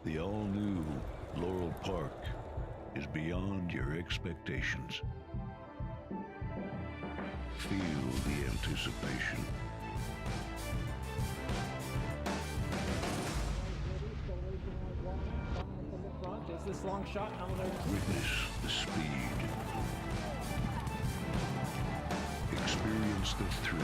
The all-new Laurel Park is beyond your expectations. Feel the anticipation. Is this long shot? Witness the speed. Experience the thrill.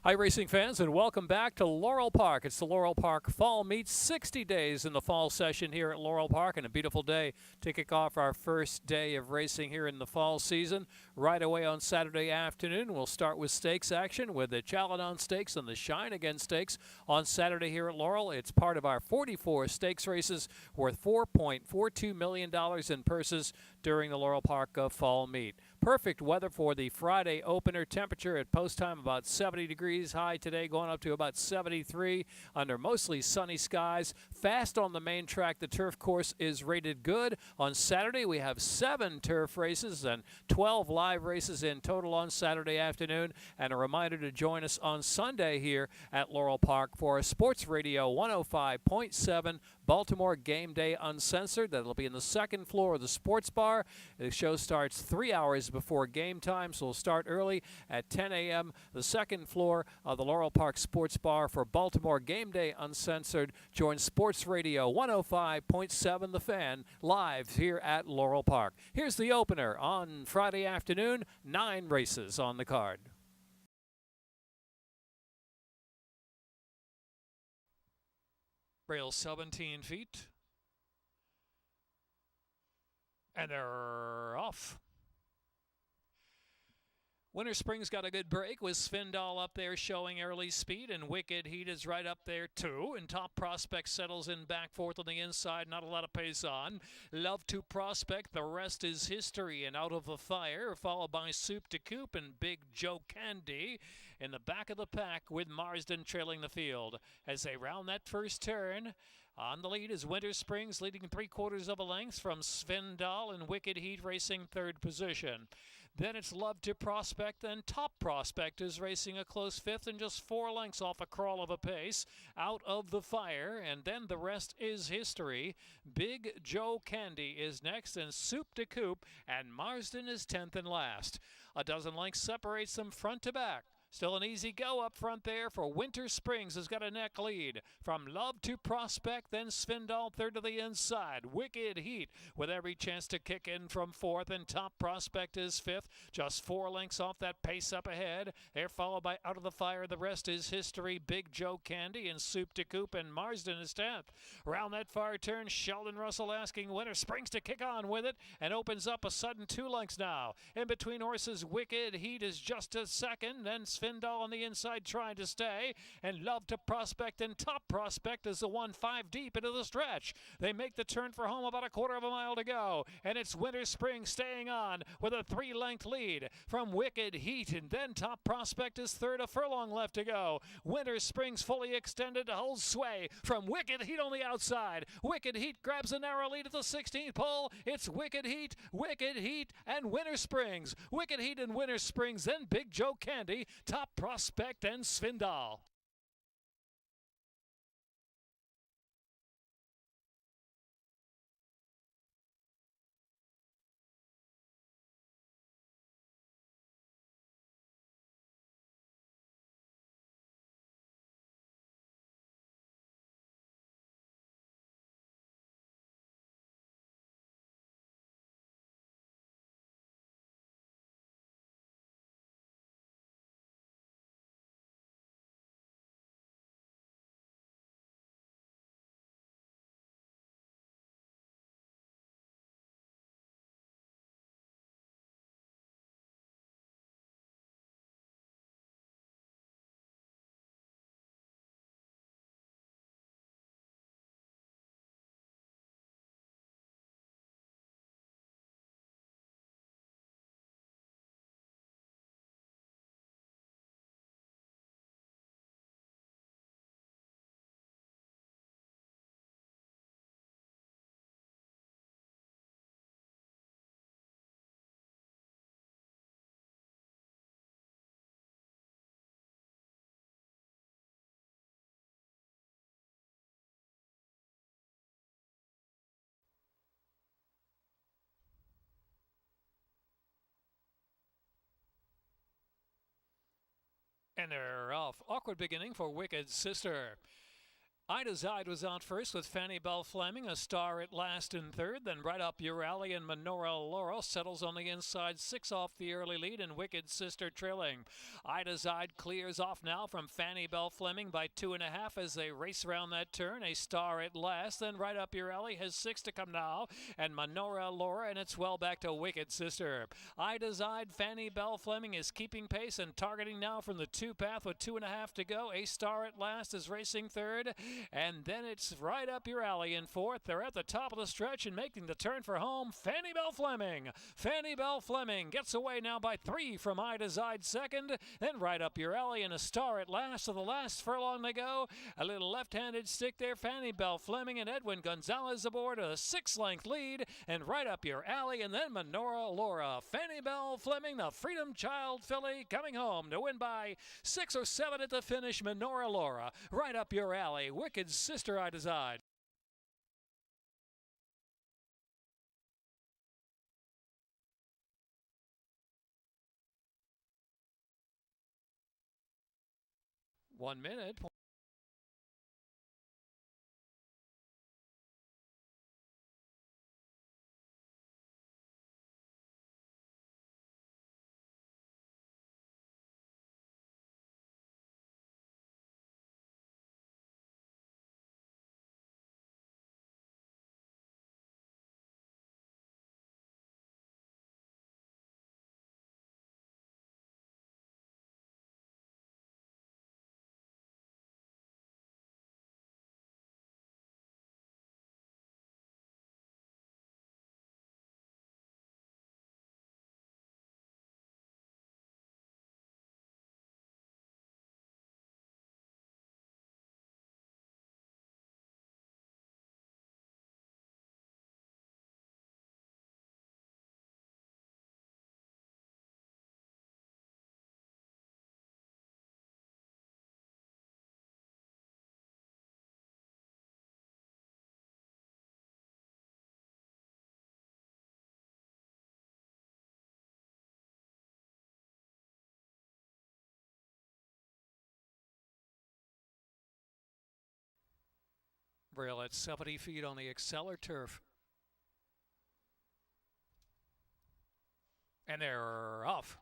Hi, racing fans, and welcome back to Laurel Park. It's the Laurel Park Fall Meet, 60 days in the fall session here at Laurel Park, and a beautiful day to kick off our first day of racing here in the fall season. Right away on Saturday afternoon, we'll start with stakes action with the Chaladon Stakes and the Shine Again Stakes on Saturday here at Laurel. It's part of our 44 stakes races worth $4.42 million in purses during the Laurel Park Fall Meet. Perfect weather for the Friday opener. Temperature at post time about 70 degrees high today, going up to about 73 under mostly sunny skies. Fast on the main track. The turf course is rated good. On Saturday, we have 7 turf races and 12 live races in total on Saturday afternoon. And a reminder to join us on Sunday here at Laurel Park for Sports Radio 105.7 Baltimore Game Day Uncensored. That'll be in the second floor of the sports bar. The show starts 3 hours before game time, so we'll start early at 10 a.m. The second floor of the Laurel Park Sports Bar for Baltimore Game Day Uncensored. Join Sports Radio 105.7 The Fan live here at Laurel Park. Here's the opener on Friday afternoon. 9 races on the card. Rail 17 feet. And they're off. Winter Springs got a good break with Svindal up there showing early speed, and Wicked Heat is right up there too. And Top Prospect settles in back fourth on the inside, not a lot of pace on. Love to Prospect, the rest is history, and Out of the Fire, followed by Soup to Coop and Big Joe Candy in the back of the pack with Marsden trailing the field. As they round that first turn, on the lead is Winter Springs, leading 3/4 of a length from Svindal, and Wicked Heat racing third position. Then it's Love to Prospect, then Top Prospect is racing a close fifth and just 4 lengths off a crawl of a pace. Out of the Fire, and then the rest is history. Big Joe Candy is next, and Soup to Coop, and Marsden is 10th and last. A dozen lengths separates them front to back. Still an easy go up front there for Winter Springs, has got a neck lead. From Love to Prospect, then Svindal third to the inside. Wicked Heat with every chance to kick in from fourth, and Top Prospect is fifth. Just 4 lengths off that pace up ahead. They're followed by Out of the Fire. The rest is history. Big Joe Candy and Soup to Coop, and Marsden is 10th. Around that far turn, Sheldon Russell asking Winter Springs to kick on with it, and opens up a sudden 2 lengths now. In between horses, Wicked Heat is just a second, then Svindal on the inside trying to stay, and Love to Prospect and Top Prospect is the one 5 deep into the stretch. They make the turn for home, about a 1/4 of a mile to go, and it's Winter Springs staying on with a 3-length lead from Wicked Heat, and then Top Prospect is third, a furlong left to go. Winter Springs fully extended, holds sway from Wicked Heat on the outside. Wicked Heat grabs a narrow lead at the 16th pole. It's Wicked Heat, and Winter Springs. Wicked Heat and Winter Springs, then Big Joe Candy, Top Prospect, and Svindal. And they're off. Awkward beginning for Wicked Sister. Ida's Ide was out first with Fanny Bell Fleming, a star at last in third. Then right up your alley and Laurel settles on the inside, 6 off the early lead, and Wicked Sister trailing. Ida's Ide clears off now from Fanny Bell Fleming by 2.5 as they race around that turn. A star at last. Then right up your alley has 6 to come now, and Laura, and it's well back to Wicked Sister. Ida's Ide, Fanny Bell Fleming is keeping pace and targeting now from the 2 path with 2.5 to go. A star at last is racing third. And then it's right up your alley in fourth. They're at the top of the stretch and making the turn for home. Fanny Bell Fleming. Fanny Bell Fleming gets away now by 3 from Ida's Ide second. Then right up your alley and a star at last. So the last furlong to go. A little left-handed stick there. Fanny Bell Fleming and Edwin Gonzalez aboard a 6-length lead. And right up your alley and then Laura. Fanny Bell Fleming, the Freedom Child filly, coming home to win by 6 or 7 at the finish. Laura. Right up your alley. Wicked Sister Ida's Ide. One minute. Rail at 70 feet on the Exceller turf. And they're off.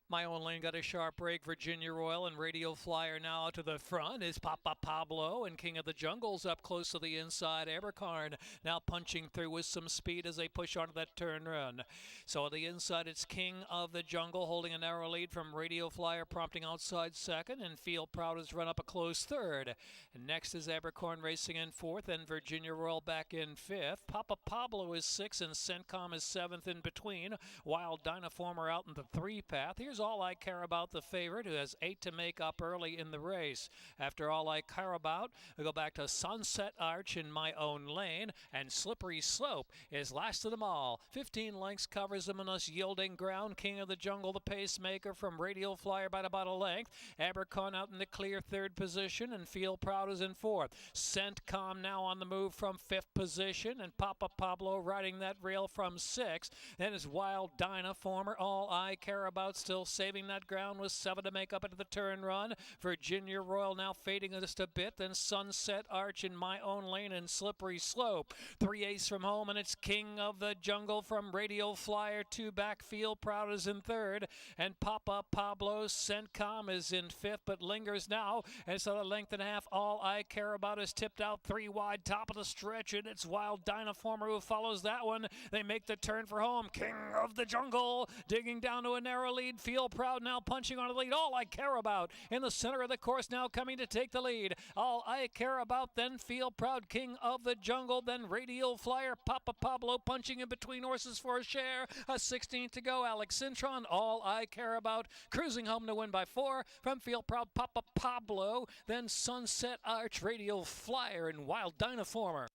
My Own Lane got a sharp break. Virginia Royal and Radio Flyer now to the front is Papa Pablo, and King of the Jungle's up close to the inside. Abercorn now punching through with some speed as they push onto that turn run. So on the inside, it's King of the Jungle holding a narrow lead from Radio Flyer, prompting outside second, and Feel Proud has run up a close third. And next is Abercorn racing in fourth, and Virginia Royal back in fifth. Papa Pablo is sixth, and Centcom is seventh in between. Wild Dynaformer out in the 3 path. Here's All I Care About, the favorite, who has 8 to make up early in the race. After All I Care About, we go back to Sunset Arch in My Own Lane, and Slippery Slope is last of them all. 15 lengths covers them in us yielding ground. King of the Jungle, the pacemaker, from Radio Flyer by about a length. Abercorn out in the clear 3rd position, and Feel Proud is in 4th. Centcom now on the move from 5th position, and Papa Pablo riding that rail from 6th. Then is Wild Dynaformer. All I Care About still saving that ground with 7 to make up into the turn run. Virginia Royal now fading just a bit. Then Sunset Arch in My Own Lane and Slippery Slope. 3/8 from home, and it's King of the Jungle from Radio Flyer. 2 back. Feel Proud is in 3rd, and Papa Pablo. Centcom is in 5th, but lingers now. And so a length and a half. All I Care About is tipped out 3 wide, top of the stretch, and it's Wild Dynaformer who follows that one. They make the turn for home. King of the Jungle digging down to a narrow lead. Feel Proud now punching on the lead. All I Care About in the center of the course now coming to take the lead. All I Care About, then Feel Proud, King of the Jungle, then Radio Flyer. Papa Pablo punching in between horses for a share. A 16th to go. Alex Cintron, All I Care About, cruising home to win by 4 from Feel Proud. Papa Pablo, then Sunset Arch, Radio Flyer, and Wild Dynaformer.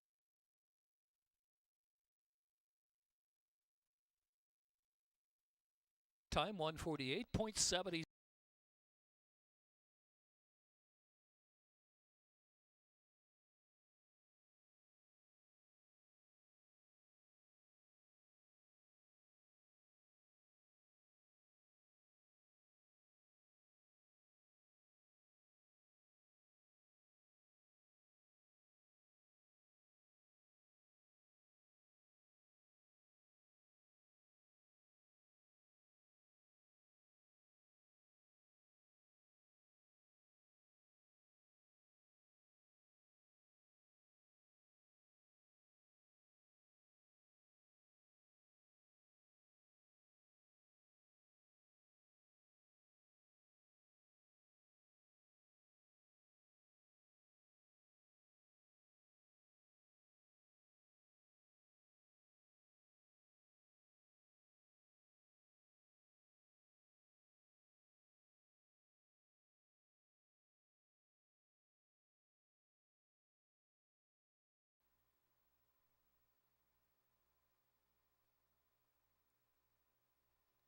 Time 1:48.70.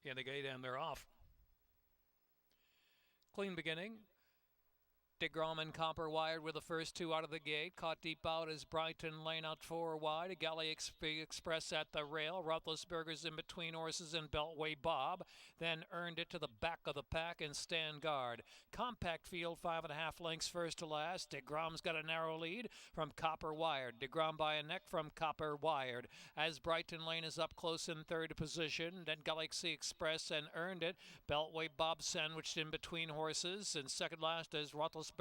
in the gate, and they're off. Clean beginning. DeGrom and Copper wired with the first two out of the gate. Caught deep out as Brighton Lane out 4 wide. Galley Express at the rail. Roethlisberger's in between horses and Beltway Bob. Then earned it to the back of the pack and Stand Guard. Compact field, 5.5 lengths first to last. DeGrom's got a narrow lead from Copper Wired. DeGrom by a neck from Copper Wired. As Brighton Lane is up close in third position. Then Galaxy Express and earned it. Beltway Bob sandwiched in between horses. And second last is Roethlisberger.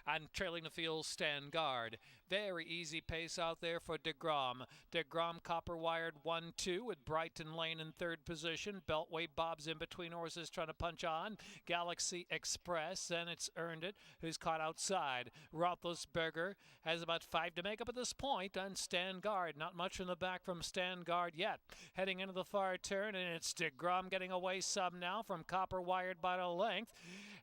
And trailing the field, Stand Guard. Very easy pace out there for DeGrom. DeGrom Copper Wired 1-2 with Brighton Lane in third position. Beltway Bob's in between horses trying to punch on. Galaxy Express, and it's earned it, who's caught outside. Roethlisberger has about 5 to make up at this point, and Stand Guard. Not much in the back from Stand Guard yet. Heading into the far turn, and it's DeGrom getting away some now from Copper Wired by a length.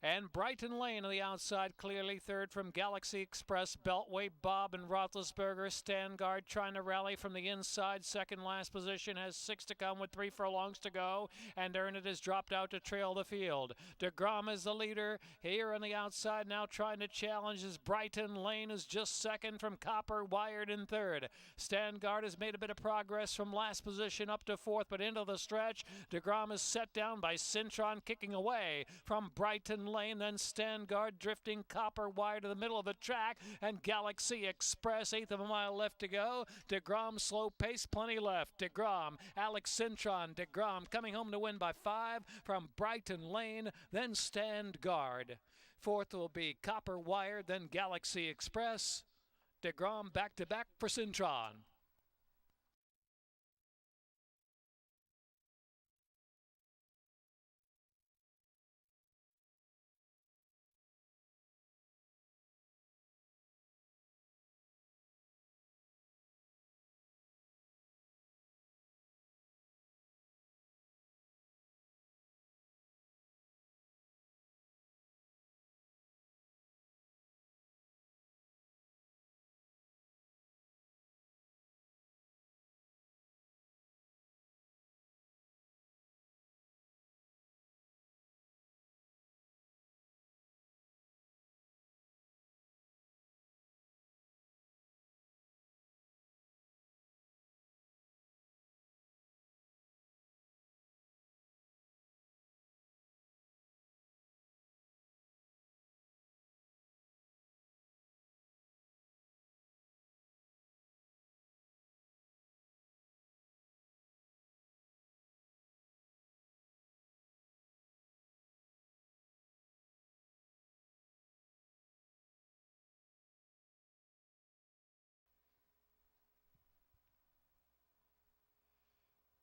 And Brighton Lane on the outside, clearly third from Galaxy Express. Beltway Bob and Roethlisberger. Stand Guard trying to rally from the inside. Second last position has 6 to come with 3 furlongs to go. And Earn It has dropped out to trail the field. DeGrom is the leader here on the outside, now trying to challenge as Brighton Lane is just second from Copper Wired in third. Stand Guard has made a bit of progress from last position up to fourth, but into the stretch. DeGrom is set down by Cintron kicking away from Brighton Lane. Then Stand Guard drifting Copper Wire to the middle of the track, and Galaxy Express, 1/8 of a mile left to go. DeGrom slow pace, plenty left. DeGrom, Alex Cintron, DeGrom coming home to win by 5 from Brighton Lane, then Stand Guard. Fourth will be Copper Wire, then Galaxy Express. DeGrom back to back for Cintron.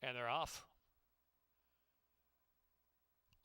And they're off.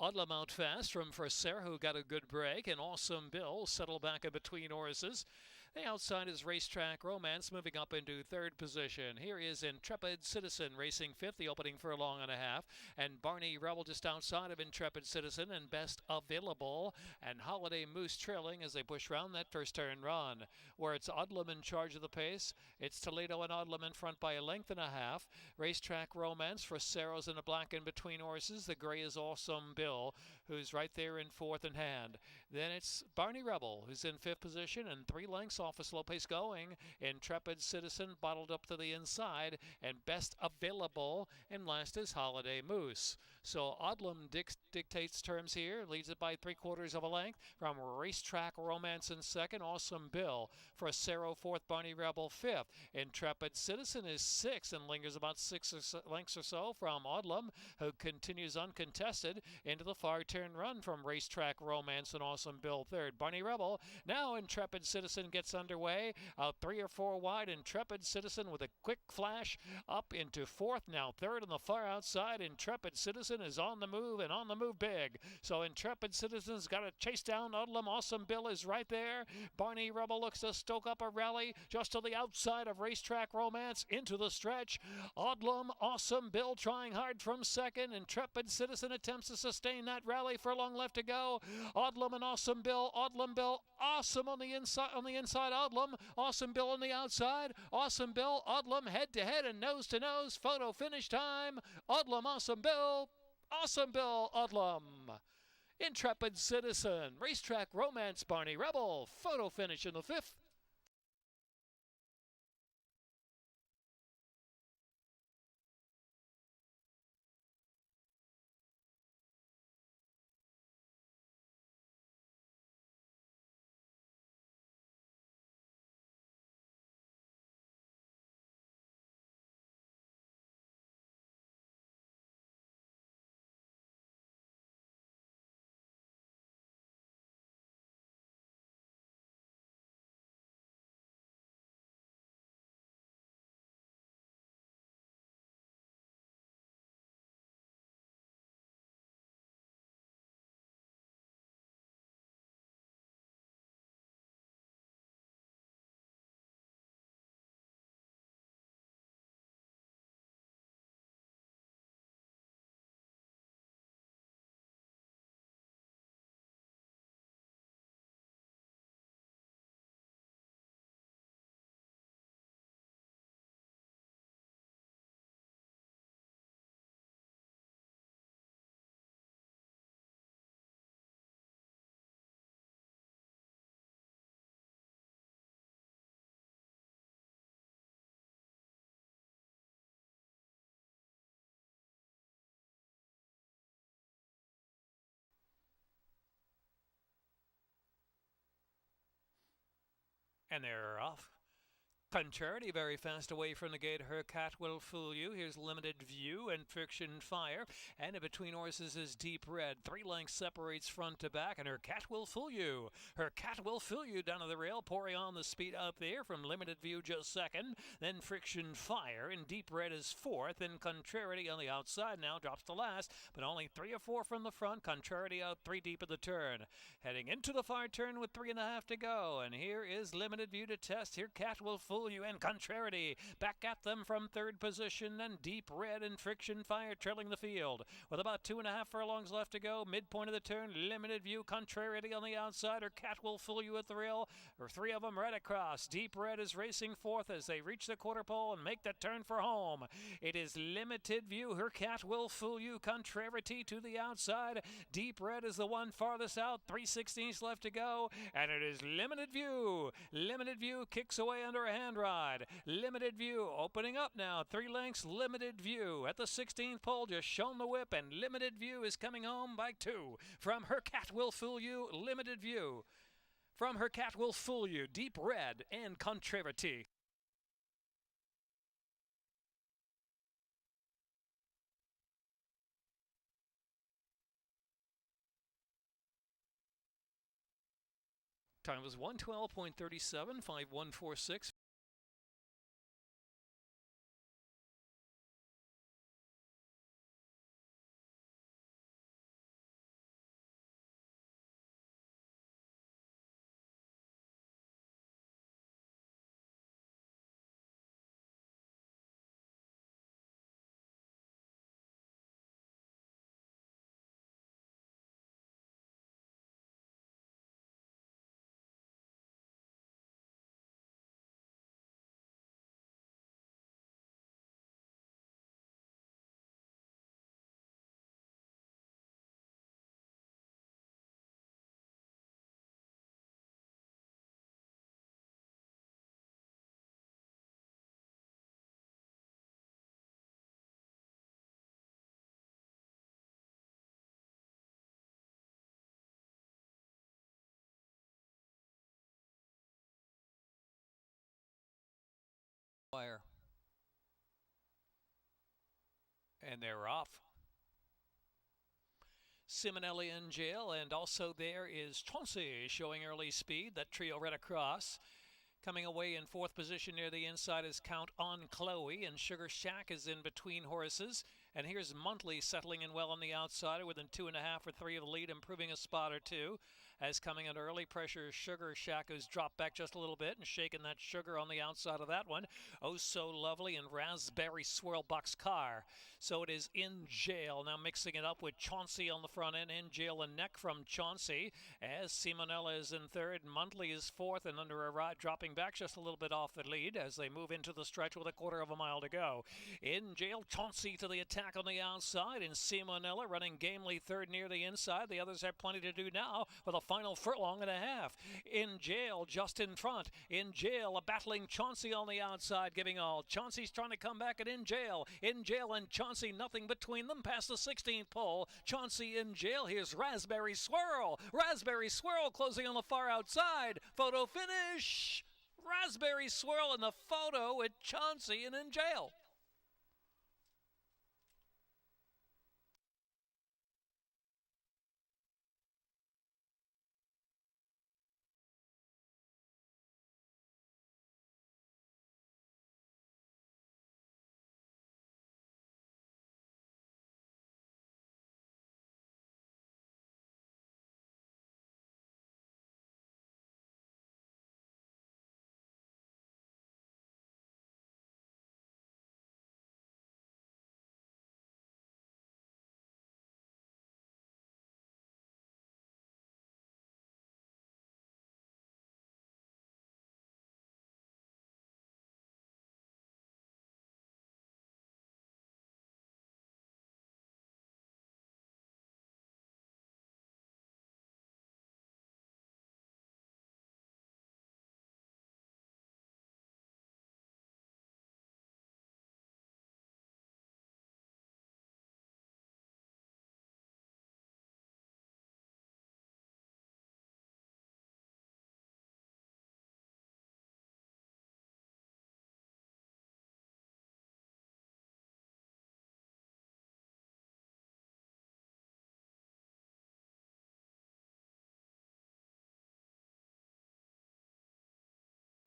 Odlam out fast from Ferser, who got a good break, and Awesome Bill settled back in between horses. The outside is Racetrack Romance moving up into third position. Here is Intrepid Citizen racing fifth, the opening furlong and a half. And Barney Rebel just outside of Intrepid Citizen and Best Available. And Holiday Moose trailing as they push round that first turn run. Where it's Odlam in charge of the pace. It's Toledo and Odlam in front by a length and a half. Racetrack Romance for Saros in the black in between horses. The gray is Awesome Bill, who's right there in fourth in hand. Then it's Barney Rebel, who's in fifth position and 3 lengths off a slow pace going. Intrepid Citizen bottled up to the inside, and Best Available, and last is Holiday Moose. So Odlam dictates terms here, leads it by 3/4 of a length from Racetrack Romance in second. Awesome Bill for Cerro fourth, Barney Rebel fifth. Intrepid Citizen is sixth and lingers about 6 lengths or so from Odlam, who continues uncontested into the far turn run from Racetrack Romance and Awesome Bill third. Barney Rebel, now Intrepid Citizen gets underway, out 3 or 4 wide. Intrepid Citizen with a quick flash up into fourth, now third on the far outside. Intrepid Citizen is on the move, and on the move big. So Intrepid Citizen's got to chase down Odlam. Awesome Bill is right there. Barney Rebel looks to stoke up a rally just to the outside of Racetrack Romance into the stretch. Odlam, Awesome Bill trying hard from second. Intrepid Citizen attempts to sustain that rally. Furlong left to go. Odlam and Awesome Bill. Odlam Bill, Awesome on the inside. Odlam, Awesome Bill on the outside. Awesome Bill, Odlam head to head and nose to nose. Photo finish time. Odlam, Awesome Bill. Awesome Bill Odlum. Intrepid Citizen. Racetrack Romance Barney Rebel. Photo finish in the 5th. And they're off. Contrarity very fast away from the gate. Her Cat Will Fool You. Here's Limited View and Friction Fire. And in between horses is Deep Red. 3 lengths separates front to back. And Her Cat Will Fool You. Her Cat Will Fool You down to the rail. Pouring on the speed up there from Limited View just second. Then Friction Fire. And Deep Red is 4th. And Contrarity on the outside now drops to last. But only 3 or 4 from the front. Contrarity out 3 deep at the turn. Heading into the far turn with 3.5 to go. And here is Limited View to test. Here Cat Will Fool You and Contrarity back at them from 3rd position, and Deep Red and Friction Fire trailing the field with about 2.5 furlongs left to go. Midpoint of the turn, Limited View, Contrarity on the outside. Or Cat Will Fool You at the rail, or 3 of them right across. Deep Red is racing 4th as they reach the quarter pole and make the turn for home. It is Limited View, Her Cat Will Fool You, Contrarity to the outside. Deep Red is the one farthest out, 3/16 left to go, and it is Limited View. Limited View kicks away under a hand ride. Limited View opening up now, 3 lengths. Limited View at the 16th pole, just shown the whip, and Limited View is coming home by 2 from Her Cat Will Fool You. Limited View from Her Cat Will Fool You, Deep Red and Contrarity. Time was 1:12.37, 5:146. Fire. And they're off. Simonelli in jail, and also there is Chauncey showing early speed. That trio right across. Coming away in 4th position near the inside is Count on Chloe, and Sugar Shack is in between horses. And here's Monthly settling in well on the outsider, within 2.5 or 3 of the lead, improving a spot or 2. As coming under early pressure, Sugar Shack, who's dropped back just a little bit and shaking that sugar on the outside of that one. Oh, So Lovely and Raspberry Swirl Box Car. So it is In Jail, now mixing it up with Chauncey on the front end. In Jail and neck from Chauncey, as Simonella is in 3rd. Monthly is 4th, and under a ride dropping back just a little bit off the lead as they move into the stretch with 1/4 of a mile to go. In Jail, Chauncey to the attack. back on the outside, and Simonella running gamely third near the inside. The others have plenty to do now with a final furlong and a half. In Jail just in front. In Jail, a battling Chauncey on the outside, giving all. Chauncey's trying to come back, and In Jail and Chauncey, nothing between them past the 16th pole. Chauncey In Jail. Here's Raspberry Swirl. Raspberry Swirl closing on the far outside. Photo finish. Raspberry Swirl in the photo with Chauncey and In Jail.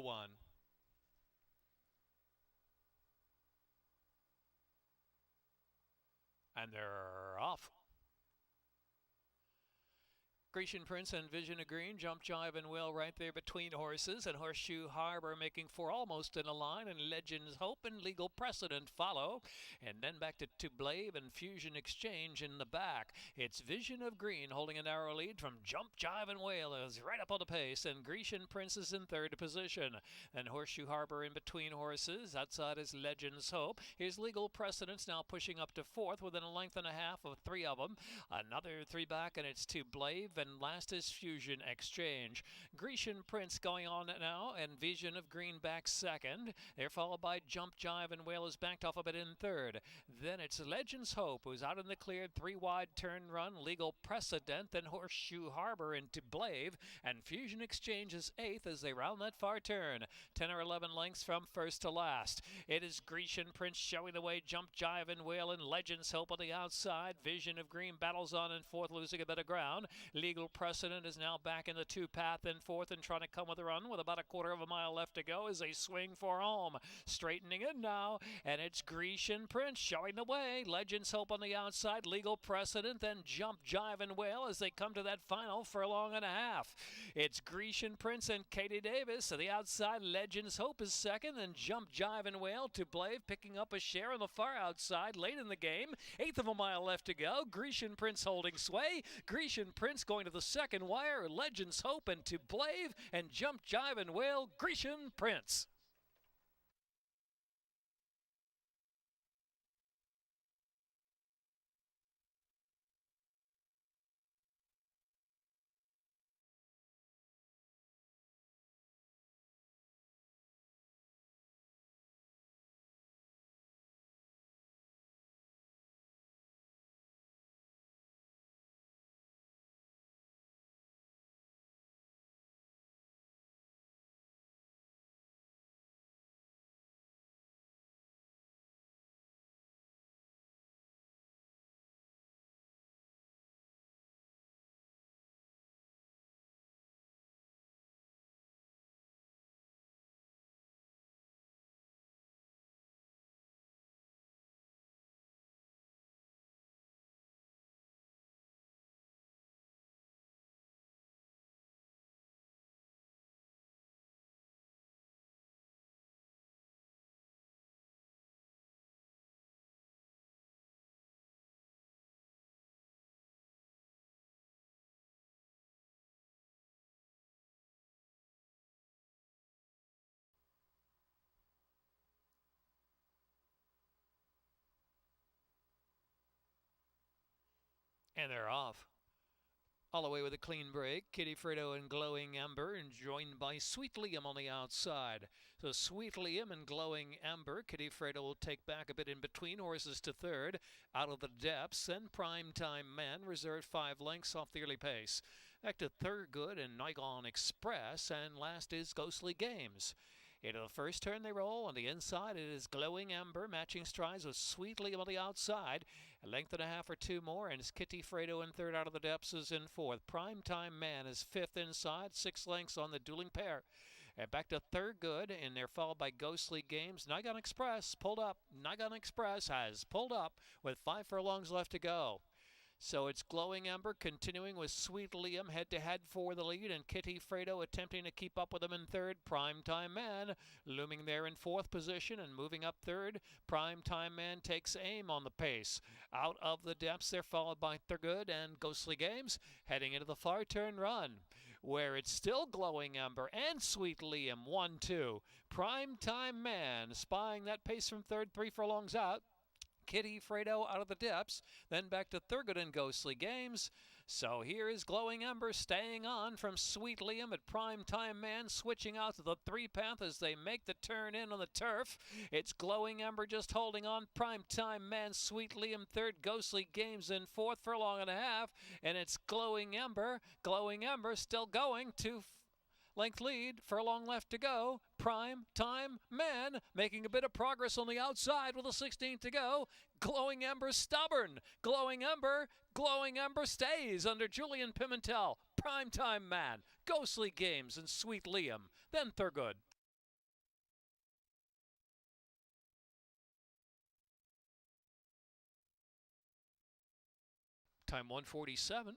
One. And they're off. Grecian Prince and Vision of Green, Jump, Jive, and Will right there between horses, and Horseshoe Harbor making for almost in a line, and Legends Hope and Legal Precedent follow, and then back to Blave and Fusion Exchange in the back. It's Vision of Green holding a narrow lead from Jump, Jive, and Whale is right up on the pace, and Grecian Prince is in third position. Then Horseshoe Harbor in between horses. Outside is Legends Hope. Here's Legal Precedence now pushing up to fourth within a length and a half of three of them. Another three back, and it's to Blave, and last is Fusion Exchange. Grecian Prince going on now, and Vision of Green back second. They're followed by Jump, Jive, and Whale is backed off a bit in third. Then it's Legends Hope, who's out in the cleared, three wide turn run. Legal Precedent, then Horseshoe Harbor into Blave, and Fusion Exchange is eighth as they round that far turn. 10 or 11 lengths from first to last. It is Grecian Prince showing the way. Jump, Jive, and Whale, and Legends Hope on the outside. Vision of Green battles on in fourth, losing a bit of ground. Legal Precedent is now back in the two path in fourth and trying to come with a run with about a quarter of a mile left to go as they swing for home. Straightening it now, and it's Grecian Prince showing the way. Legends Hope on the outside, Legal Precedent, then Jump, Jive, and Whale as they come to that final furlong and a half. It's Grecian Prince and Katie Davis. On the outside, Legends Hope is second, and Jump, Jive, and Whale to Blave picking up a share on the far outside late in the game. Eighth of a mile left to go. Grecian Prince holding sway. Grecian Prince going to the second wire. Legends Hope and to Blave, and Jump, Jive, and Whale, Grecian Prince. And they're off. All the way with a clean break, Kitty Fredo and Glowing Amber, and joined by Sweet Liam on the outside. So Sweet Liam and Glowing Amber, Kitty Fredo will take back a bit in between, horses to third. Out of the depths, then Prime Time Man, reserved 5 lengths off the early pace. Back to Thurgood and Nikon Express, and last is Ghostly Games. Into the first turn they roll. On the inside, it is Glowing Amber, matching strides with Sweet Liam on the outside. A length and a half or two more, and it's Kitty Fredo in third. Out of the depths is in fourth. Prime Time Man is fifth inside, 6 lengths on the dueling pair. And back to Thurgood, and they're followed by Ghostly Games. Nikon Express pulled up. Nikon Express has pulled up with 5 furlongs left to go. So it's Glowing Amber continuing with Sweet Liam head-to-head for the lead, and Kitty Fredo attempting to keep up with them in third. Prime Time Man looming there in fourth position and moving up third. Prime Time Man takes aim on the pace. Out of the depths, they're followed by Thurgood and Ghostly Games heading into the far turn run, where it's still Glowing Amber and Sweet Liam, 1-2. Prime Time Man spying that pace from third, 3 furlongs out. Kitty Fredo out of the depths, then back to Thurgood and Ghostly Games. So here is Glowing Amber staying on from Sweet Liam at Prime Time Man, switching out to the 3-path as they make the turn in on the turf. It's Glowing Amber just holding on. Prime Time Man, Sweet Liam third, Ghostly Games in fourth, furlong and a half, and it's Glowing Amber still going to length lead, furlong left to go. Prime Time Man making a bit of progress on the outside with a 16th to go. Glowing Amber stubborn. Glowing Amber stays under Julian Pimentel. Prime Time Man, Ghostly Games, and Sweet Liam. Then Thurgood. Time 1:47.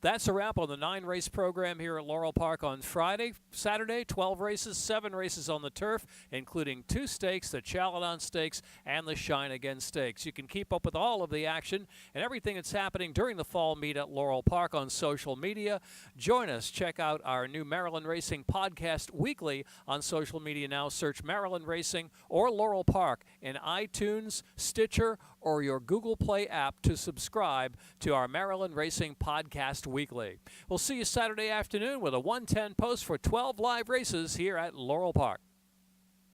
That's a wrap on the 9-race program here at Laurel Park on Friday. Saturday, 12 races, 7 races on the turf, including 2 stakes, the Chaladon Stakes and the Shine Again Stakes. You can keep up with all of the action and everything that's happening during the fall meet at Laurel Park on social media. Join us. Check out our new Maryland Racing podcast weekly on social media now. Search Maryland Racing or Laurel Park in iTunes, Stitcher, or your Google Play app to subscribe to our Maryland Racing podcast weekly. We'll see you Saturday afternoon with a 1:10 post for 12 live races here at Laurel Park.